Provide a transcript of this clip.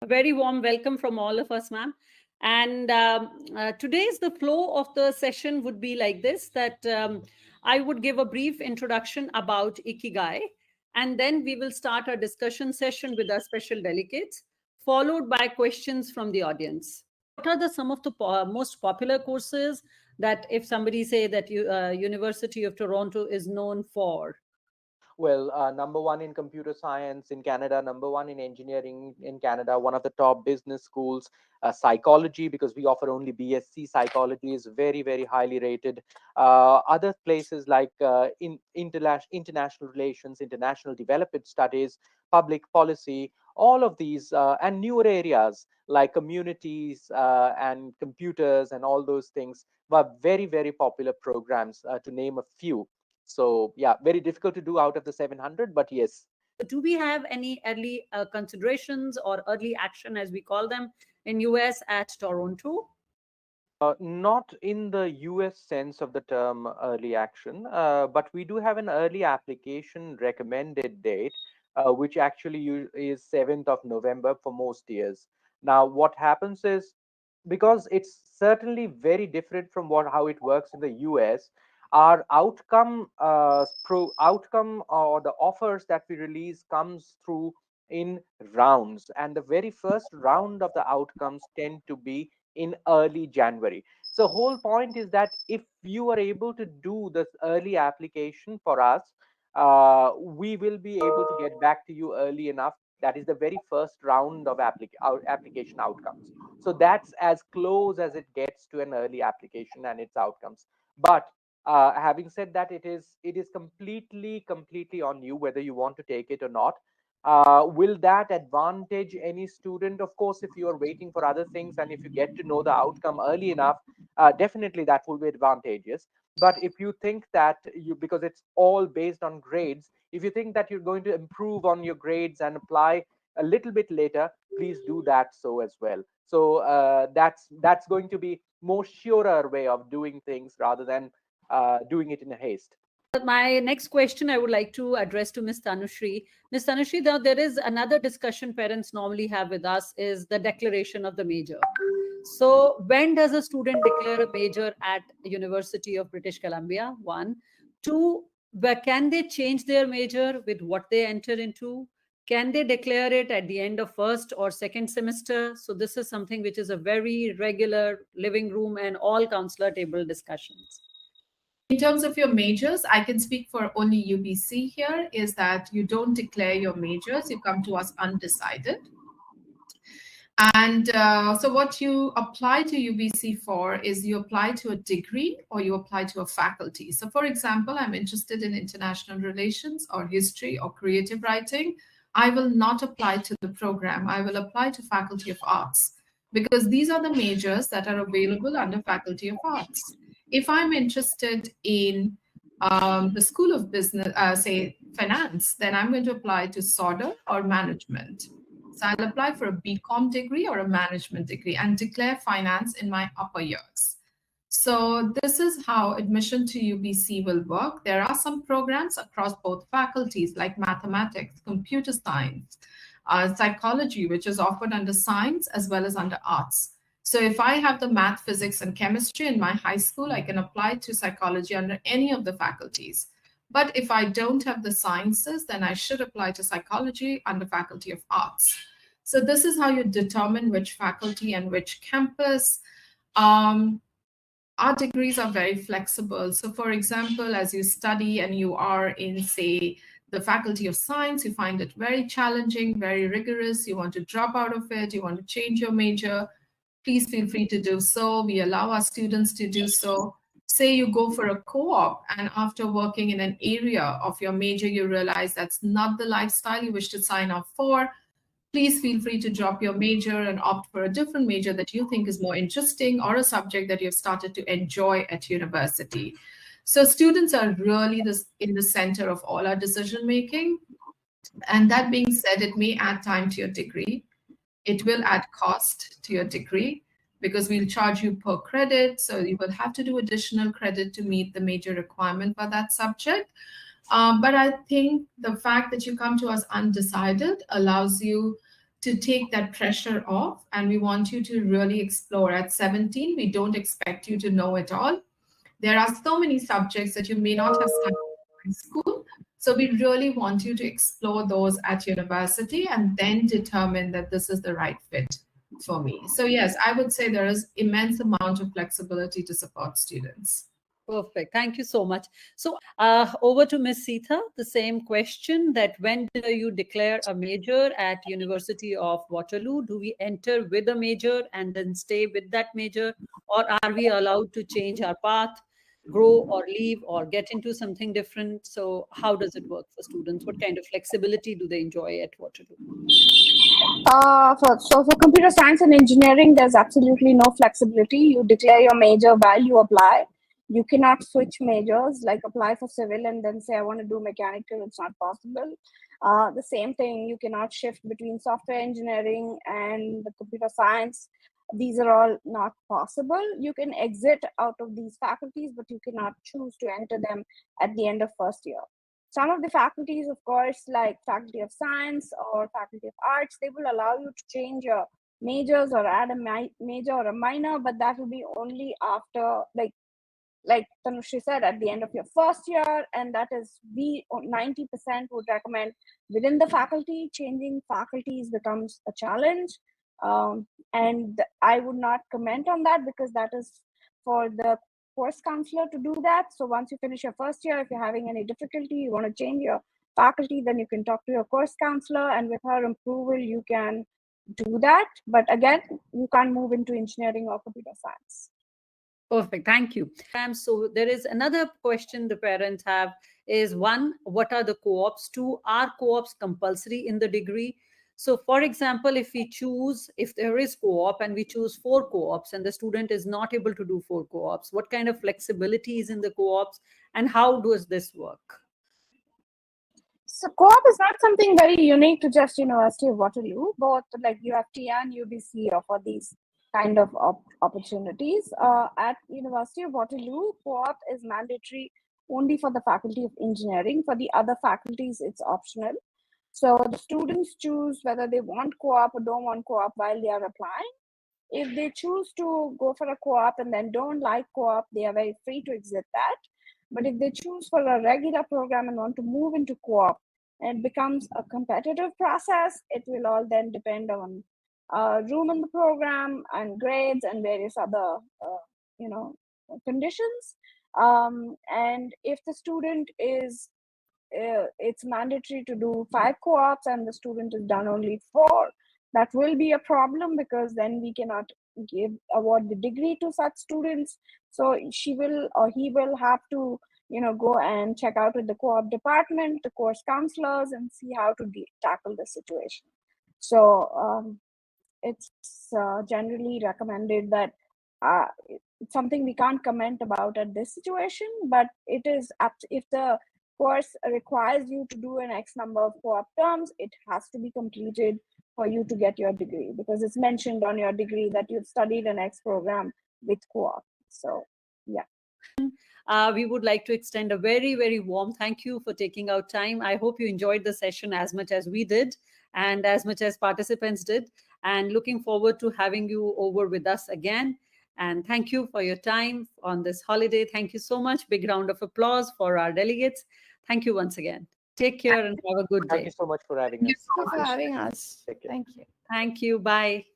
A very warm welcome from all of us, ma'am. And today's the flow of the session would be like this, that I would give a brief introduction about Ikigai, and then we will start our discussion session with our special delegates, followed by questions from the audience. What are some of the most popular courses that if somebody say that University of Toronto is known for? Well, number one in computer science in Canada, number one in engineering in Canada, one of the top business schools. Psychology, because we offer only BSc psychology, is very, very highly rated. Other places like international relations, international development studies, public policy, all of these, and newer areas like communities and computers and all those things were very, very popular programs, to name a few. So yeah, very difficult to do out of the 700, but yes. Do we have any early considerations or early action, as we call them, in US at Toronto? Not in the US sense of the term early action, but we do have an early application recommended date, which actually is 7th of November for most years. Now, what happens is, because it's certainly very different from how it works in the US, our outcome or the offers that we release comes through in rounds, and the very first round of the outcomes tend to be in early January. So whole point is that if you are able to do this early application for us, we will be able to get back to you early enough. That is the very first round of application outcomes. So that's as close as it gets to an early application and its outcomes. But having said that, it is completely on you whether you want to take it or not. Will that advantage any student? Of course, if you are waiting for other things and if you get to know the outcome early enough, definitely that will be advantageous. But if you think that because it's all based on grades, if you think that you're going to improve on your grades and apply a little bit later, please do that so as well. So that's going to be more surer way of doing things rather than doing it in a haste. My next question I would like to address to Ms. Tanushri. Ms. Tanushri, there is another discussion parents normally have with us is the declaration of the major. So when does a student declare a major at University of British Columbia? One. Two, where can they change their major with what they enter into? Can they declare it at the end of first or second semester? So this is something which is a very regular living room and all counselor table discussions. In terms of your majors, I can speak for only UBC here, is that you don't declare your majors, you come to us undecided. And so what you apply to UBC for is you apply to a degree or you apply to a faculty. So for example, I'm interested in international relations or history or creative writing. I will not apply to the program. I will apply to Faculty of Arts because these are the majors that are available under Faculty of Arts. If I'm interested in the School of Business, say finance, then I'm going to apply to SODA or management. So I'll apply for a BCom degree or a management degree and declare finance in my upper years. So this is how admission to UBC will work. There are some programs across both faculties like mathematics, computer science, psychology, which is offered under science as well as under arts. So if I have the math, physics, and chemistry in my high school, I can apply to psychology under any of the faculties. But if I don't have the sciences, then I should apply to psychology under Faculty of Arts. So this is how you determine which faculty and which campus. Our degrees are very flexible. So for example, as you study and you are in, say, the Faculty of Science, you find it very challenging, very rigorous, you want to drop out of it, you want to change your major, please feel free to do so. We allow our students to do so. Say you go for a co-op and after working in an area of your major, you realize that's not the lifestyle you wish to sign up for, please feel free to drop your major and opt for a different major that you think is more interesting or a subject that you've started to enjoy at university. So students are really in the center of all our decision making. And that being said, it may add time to your degree. It will add cost to your degree because we'll charge you per credit. So you will have to do additional credit to meet the major requirement for that subject. But I think the fact that you come to us undecided allows you to take that pressure off, and we want you to really explore. At 17, we don't expect you to know it all. There are so many subjects that you may not have studied in school. So we really want you to explore those at university and then determine that this is the right fit for me. So yes, I would say there is immense amount of flexibility to support students. Perfect. Thank you so much. So over to Ms. Sita, the same question, that when do you declare a major at University of Waterloo? Do we enter with a major and then stay with that major, or are we allowed to change our path, grow or leave or get into something different? So how does it work for students? What kind of flexibility do they enjoy at Waterloo? For computer science and engineering, there's absolutely no flexibility. You declare your major while you apply. You cannot switch majors, like apply for civil and then say, I want to do mechanical. It's not possible. The same thing, you cannot shift between software engineering and the computer science. These are all not possible. You can exit out of these faculties, but you cannot choose to enter them at the end of first year. Some of the faculties, of course, like Faculty of Science or Faculty of Arts, they will allow you to change your majors or add a major or a minor, but that will be only after, like Tanushree said, at the end of your first year, and that is, we 90% would recommend within the faculty. Changing faculties becomes a challenge, and I would not comment on that because that is for the course counselor to do that. So once you finish your first year, if you're having any difficulty, you want to change your faculty, then you can talk to your course counselor, and with her approval, you can do that. But again, you can't move into engineering or computer science. Perfect. Thank you. So there is another question the parents have is, one, what are the co-ops? Two, are co-ops compulsory in the degree? So for example, if there is co-op and we choose 4 co-ops and the student is not able to do 4 co-ops, what kind of flexibility is in the co-ops and how does this work? So co-op is not something very unique to just University of Waterloo. Both like UFT and UBC offer these kind of opportunities. At University of Waterloo, co-op is mandatory only for the Faculty of Engineering. For the other faculties, it's optional. So the students choose whether they want co-op or don't want co-op while they are applying. If they choose to go for a co-op and then don't like co-op, they are very free to exit that. But if they choose for a regular program and want to move into co-op, and it becomes a competitive process, it will all then depend on room in the program and grades and various other conditions. And if the student is it's mandatory to do 5 co-ops and the student has done only 4, that will be a problem because then we cannot award the degree to such students. So she will or he will have to go and check out with the co-op department, the course counselors, and see how to tackle the situation. So it's generally recommended that it's something we can't comment about at this situation, but it is up to, if the course requires you to do an X number of co-op terms, it has to be completed for you to get your degree, because it's mentioned on your degree that you've studied an X program with co-op. So yeah. We would like to extend a very, very warm thank you for taking out time. I hope you enjoyed the session as much as we did and as much as participants did, and looking forward to having you over with us again. And thank you for your time on this holiday. Thank you so much. Big round of applause for our delegates. Thank you once again. Take care and have a good day. Thank you so much for having us. Thank you for having us. Take care. Thank you. Thank you. Bye.